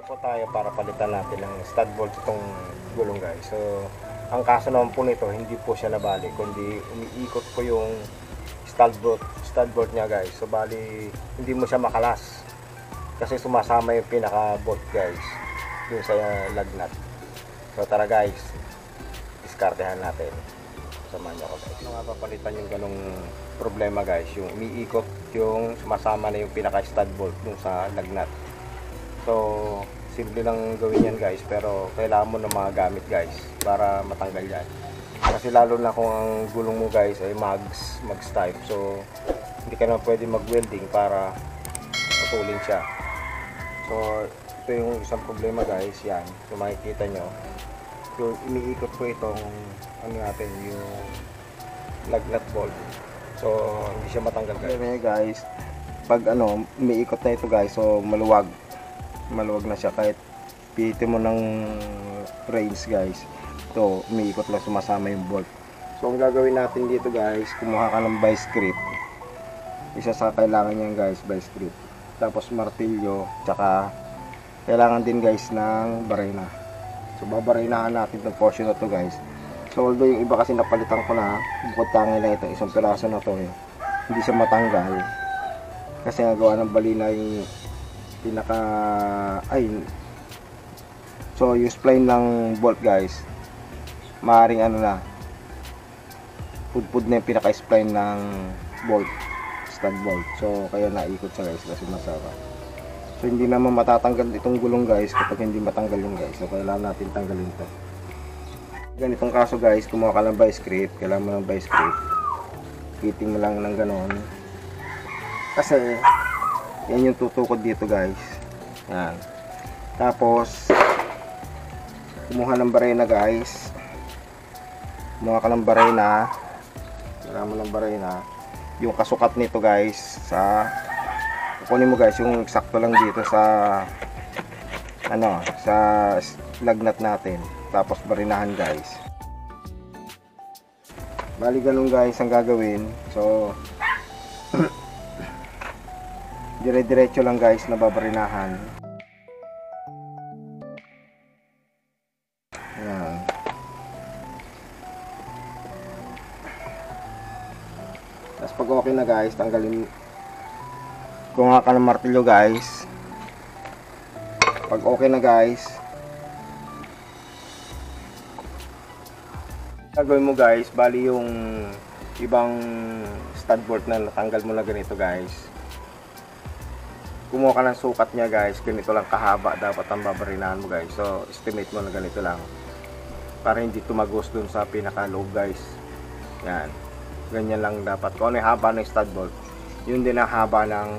po tayo para palitan natin ng stud bolt itong gulong guys. So ang kaso naman po nito, hindi po siya nabali, kundi umiikot po yung stud bolt niya guys. So bali hindi mo siya makalas kasi sumasama yung pinaka bolt guys dun sa lug nut. So tara guys, diskartehan natin. Samahan niyo ako guys. Ano nga papalitan yung ganong problema guys, yung umiikot yung sumasama na yung pinaka stud bolt dun sa lug nut. So simple lang gawin yan guys, pero kailangan mo ng mga gamit guys para matanggal yan. Kasi lalo na kung ang gulong mo guys ay mags type, so hindi ka na pwede mag-welding para putulin siya. So ito yung isang problema guys, yan. So makikita nyo, yung iniikot ko itong ano natin, yung lug nut bolt. So hindi siya matanggal guys. Okay, guys, pag ano, umiikot na ito guys, so maluwag na siya kahit pihitin mo ng range guys. Ito, umiikot lang, sumasama yung bolt. So ang gagawin natin dito guys, kumuha ka ng vice grip. Isa sa kailangan niyan guys, vice grip. Tapos martilyo, tsaka kailangan din guys ng barena. So babarinahan natin itong portion na to guys. So although yung iba kasi napalitan ko na, bukod tangay lang ito, isang piraso na to hindi siya matanggal kasi nagawa ng balina yung pinaka so yung spline ng bolt guys, maaaring ano na, pudpud na yung pinaka spline ng bolt, stud bolt. So kaya naikot siya guys kasi masara. So hindi naman matatanggal itong gulong guys kapag hindi matanggal yun guys. So kailangan natin tanggalin to. Ganitong kaso guys, kumuha ka ng vice grip, kailangan mo ng vice grip, fitting mo lang ng ganon kasi yan yung tutukod dito guys. Yan. Tapos kumuha ng barena guys, kumuha ka ng barena, kailangan mo ng barena, yung kasukat nito guys, sa kukunin mo guys yung eksakto lang dito sa ano, sa lug nut natin. Tapos barinahan guys. Bali ganun guys ang gagawin. So dire-diretso lang guys na babarinahan. Ayan. Tapos pag okay na guys, tanggalin, kuha ka ng martilyo guys. Pag okay na guys, gagawin mo guys, bali yung ibang stud bolt na natanggal mo na ganito guys, kumuha ka ng sukat niya guys, ganito lang kahaba dapat ang babarinahan mo guys. So estimate mo na ganito lang para hindi tumagos dun sa pinaka loob guys. Yan, ganyan lang dapat. Kung ano yung haba ng stud bolt, yun din ang haba ng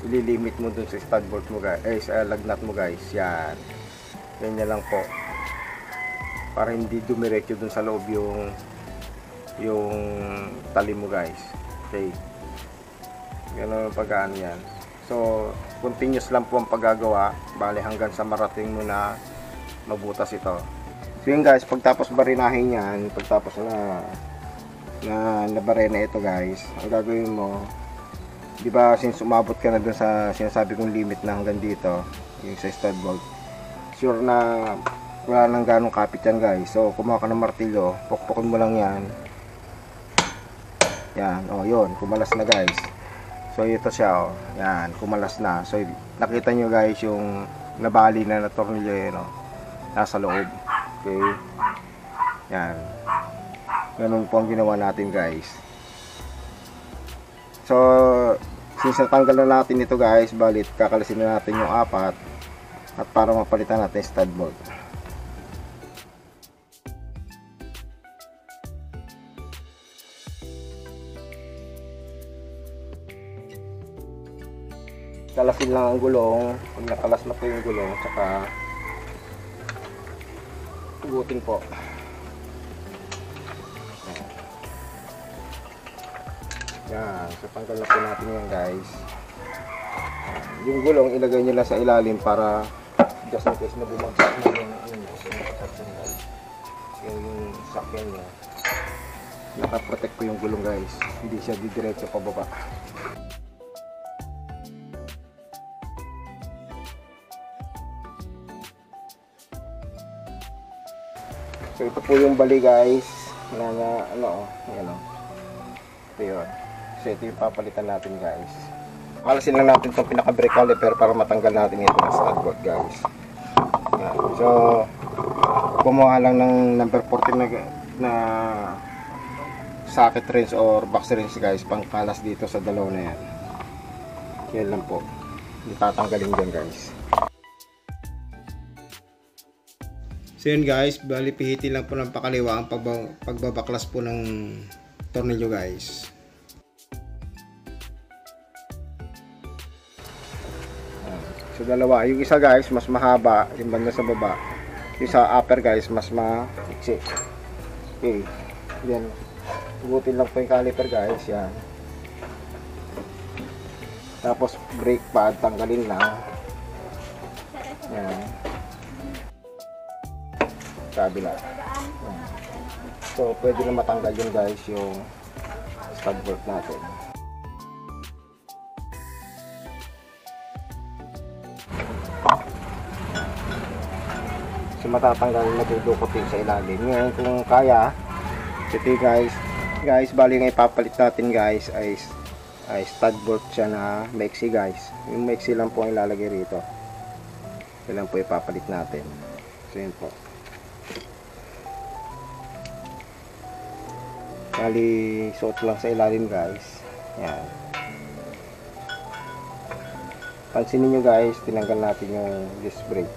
ililimit mo dun sa stud bolt mo guys, sa lug nut mo guys. Yan, ganyan lang po para hindi dumiretso dun sa loob yung tali mo guys. Okay, ganun ang pag-ano yan. So continuous lang po ang paggagawa, bali hanggang sa marating mo na mabutas ito. So yun guys, pagtapos barinahin yan, pagtapos na barena ito guys, ang gagawin mo, di ba since umabot ka na dun sa sinasabi kong limit na hanggang dito, yung sa stud bolt, sure na wala nang ganong kapit yan guys. So kumuha ka ng martilyo, pukpukin mo lang yan. Yan, oh yun, kumalas na guys. So ito siya, oh. Yan, kumalas na. So nakita nyo guys yung nabali na na tornilyo yun, oh. Nasa loob. Okay. Yan. Ganun po ang ginawa natin guys. So since natanggal na natin ito guys, balit kakalasin na natin yung apat at para mapalitan natin stud bolt. Kalasin lang ang gulong. Pag nakalas na po yung gulong, tsaka hugutin po. Yan, so tanggal na po natin yan guys. Yung gulong ilagay nyo lang sa ilalim para just in case na bumagsak na yung sakyan nyo, nakaprotect po yung gulong guys, hindi siya didiretso pababa. So ito po yung bali guys na ano, ayan o. Ito yun. So ito yung papalitan natin guys. Alasin lang natin itong pinaka brake caliper para matanggal natin ito ng stud bolt guys. Ayan. So kumuha lang ng number 14 na socket wrench or box wrench guys, pang kalas dito sa dalaw na yan. Yan lang po. Itatanggalin dyan guys. So yun guys, bali pihitin lang po ng pakaliwa ang pagbabaklas po ng tornilyo guys. So dalawa, yung isa guys mas mahaba, yung banda sa baba. Yung sa upper guys mas maiksi. Okay, yan. Tugutin lang po yung caliper guys, yan. Tapos brake pad, tanggalin lang. Yan. Kabila. So pwede na matanggal yun guys, yung stud bolt natin. So matatanggal, matudukot din sa ilalim. Ngayon kung kaya, ito guys, bali nga ipapalit natin guys ay stud bolt siya na maiksi guys. Yung maiksi lang po ang ilalagay rito. Yan lang po ipapalit natin. So yun po. Bali, suot lang sa ilalim guys. Yan. Pansinin nyo guys, tinanggal natin yung disc brake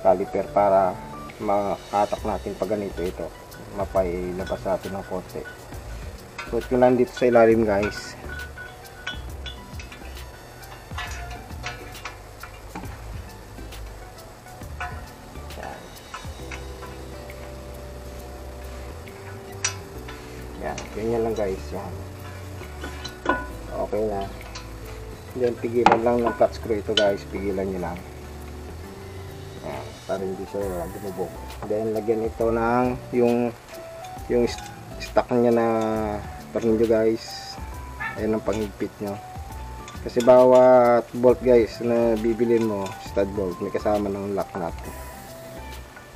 caliper para makatak natin pag ganito ito. Mapailabas natin ng konti. Suot ko lang dito sa ilalim guys. Yan, ganyan lang guys, yan. Okay na. Then pigilan lang ng clutch screw ito guys, pigilan nyo lang. Yan, para hindi siya bumubog. Then lagyan ito ng yung stock niya na tornilyo guys. Ayan ang panghigpit nyo. Kasi bawat bolt guys na bibilin mo, stud bolt, may kasama ng lock nut.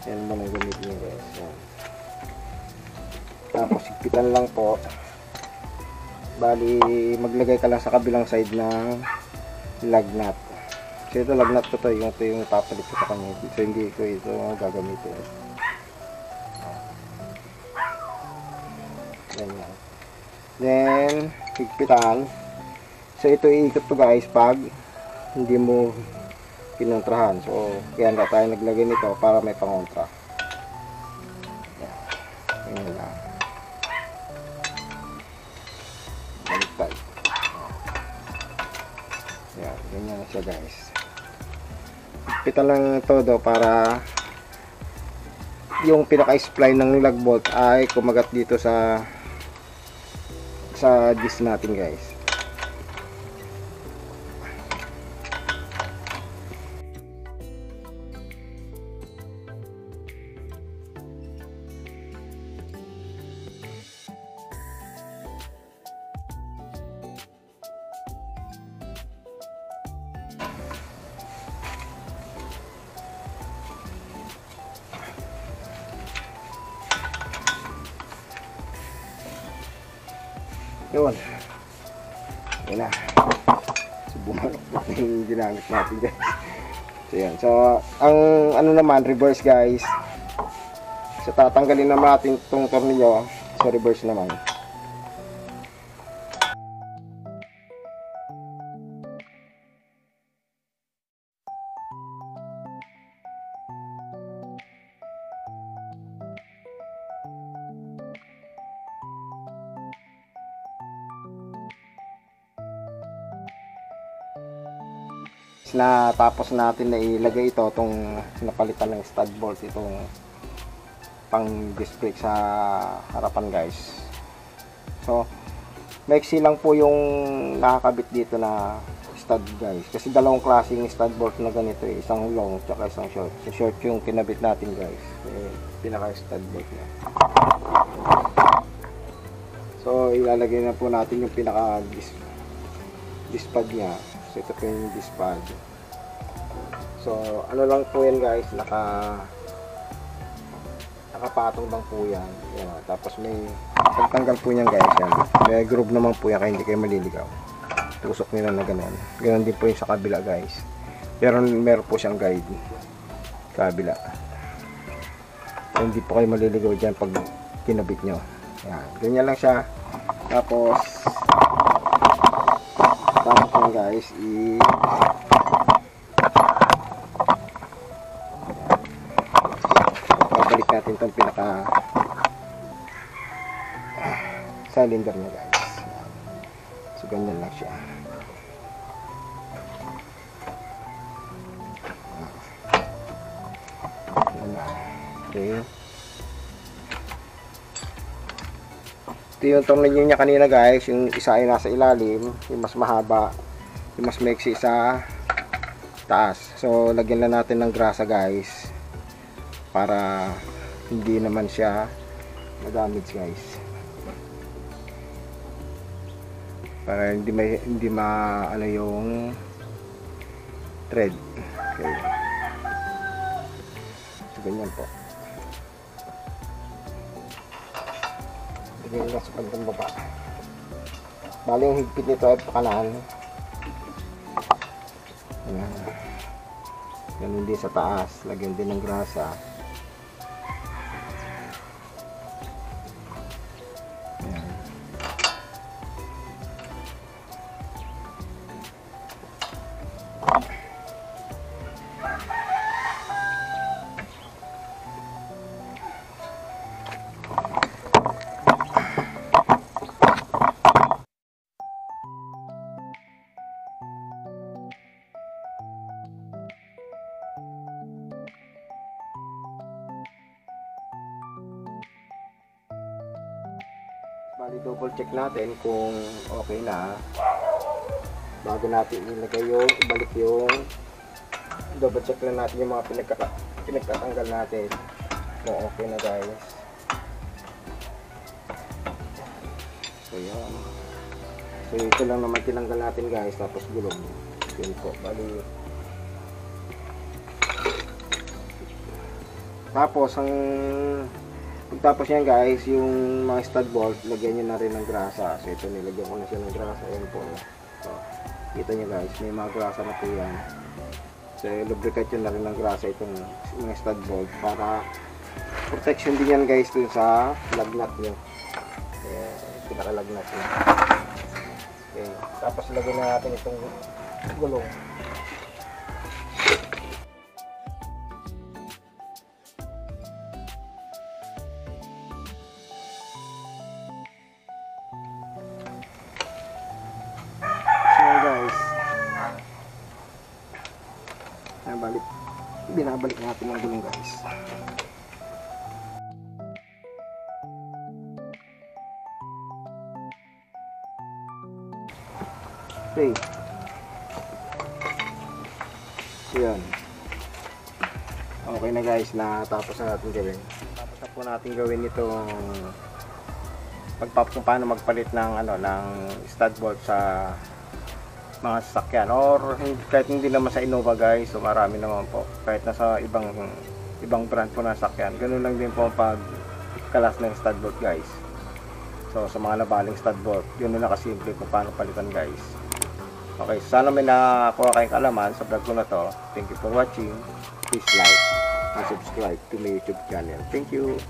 Yan mo nang gamitin nyo guys. Yan. Tapos higpitan lang po. Bali maglagay ka lang sa kabilang side ng lug nut. So ito lug nut ko to, ito yung papalit ko sa kanya. So hindi ko ito gagamitin. Ganyan. Then higpitan. So ito iikot to guys pag hindi mo kinontrahan. So kaya na tayo naglagay nito para may pangontra. Ganyan lang. Baliktad. Yan, ganyan na siya guys. Higpitan lang todo para yung pinaka-spline ng lug bolt ay kumagat dito sa disc natin guys. Yun. Yun na. So, bumalokot na yung ginamit natin guys. So, yun. So, ang ano naman, reverse guys. So, tatanggalin naman natin itong tornilyo sa reverse naman. Na tapos natin na ilagay ito itong napalitan ng stud bolt, itong pang disc brake sa harapan guys. So maiksi lang po yung nakakabit dito na stud guys, kasi dalawang klaseng stud bolt na ganito eh, isang long tsaka isang short. So short yung kinabit natin guys, pinaka stud bolt niya. So ilalagay na po natin yung pinaka disc pad niya. So ito po yung disc pad. So ano lang po yan guys, nakapatong lang po yan. Yan. Tapos may pagtanggal po niyan guys, yan. May groove naman po yan kaya hindi kayo maliligaw. Tusok nila na gano'n. Gano'n din po yung sa kabila guys. Pero meron po siyang guide. Kabila. Hindi po kayo maliligaw dyan pag kinabit nyo. Yan. Ganyan lang siya. Tapos yan guys, babalik natin itong pinaka cylinder niya guys. So ganyan lang siya. Okay. Ito yung tornilyo niya kanina guys, yung isa ay nasa ilalim, yung mas mahaba, yung mas maiksi sa taas. So lagyan lang natin ng grasa guys para hindi naman siya ma-damage guys, para hindi ano yung thread. Okay. So ganyan po. Lagyan lang sa bandang baba. Bali yung higpit nito ay pakanan. Ayan. Ganun din sa taas. Lagyan din ng grasa. Ayan. Bali double check natin kung okay na bago natin ilagay yung ibalik yung double check lang natin yung mga pinagtatanggal natin kung okay na guys. So yan, so ito lang naman tinanggal natin guys, tapos gulong yun po. Bali tapos pagtapos yan guys, yung mga stud bolt, lagyan nyo na rin ng grasa. So ito, nilagyan ko na siya ng grasa. Yan po. So, kita nyo guys, may mga grasa na po yan. So lubricate nyo na rin ng grasa itong mga stud bolt para protection din yan guys dun sa lagnat nyo. Pinakalagnat nyo. Okay. Tapos lagyan na natin itong gulong. Binabalik natin ang gulong guys. Okay. So yan. Okay na guys, natapos na natin gawin. Tapos na po natin gawin itong kung paano magpalit ng ng stud bolt sa mga sasakyan, or kahit hindi naman sa Innova guys. So marami naman po kahit nasa ibang brand po na sasakyan, ganun lang din po pag kalas ng stud bolt guys. So sa mga nabaling stud bolt, yun na nakasimple kung paano palitan guys. Okay, sana may nakakuha kayong kaalaman sa vlog ko na to. Thank you for watching. Please like and subscribe to my YouTube channel. Thank you.